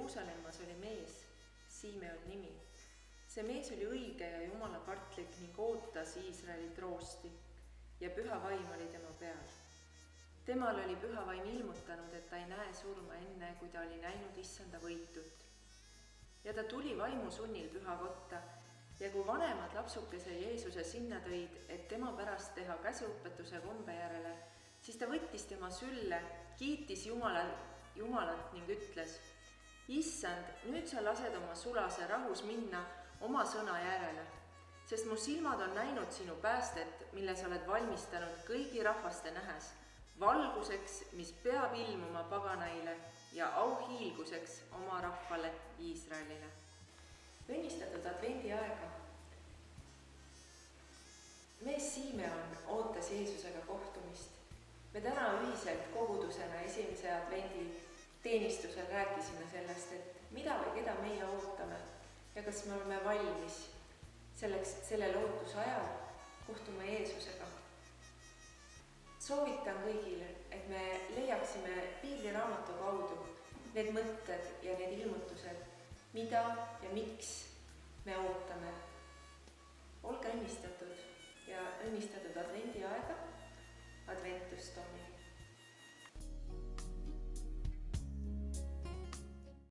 Jeruusalemmas oli mees, Simeon nimi. See mees oli õige ja jumalakartlik ning ootas Iisraeli troosti ja püha vaim oli tema peal. Temal oli püha vaim ilmutanud, et ta ei näe surma enne, kui ta oli näinud issanda võitut. Ja ta tuli vaimu sunnil püha kotta ja kui vanemad lapsukese Jeesuse sinna tõid, et tema pärast teha käsuõpetuse kombe järele, siis ta võttis tema sülle, kiitis Jumalat ning ütles: Issand, nüüd sa lased oma sulase rahus minna oma sõna järele, sest mu silmad on näinud sinu päästet, mille sa oled valmistanud kõigi rahvaste nähes, valguseks, mis peab ilmuma paganaile ja auhiilguseks oma rahvale Iisraelile. Õnnistatud advendi aega. Mees Simeon ootas Jeesusega kohtumist. Me täna ühiselt kogudusena esimese advendi teenistusel rääkisime sellest, et mida või keda meie ootame ja kas me oleme valmis sellel ootuse ajal kohtuma Jeesusega. Soovitan kõigile, et me leiaksime piibliraamatu kaudu need mõtted ja need ilmutused, mida ja miks me ootame. Olge õnnistatud ja õnnistatud advendi aega. Adventus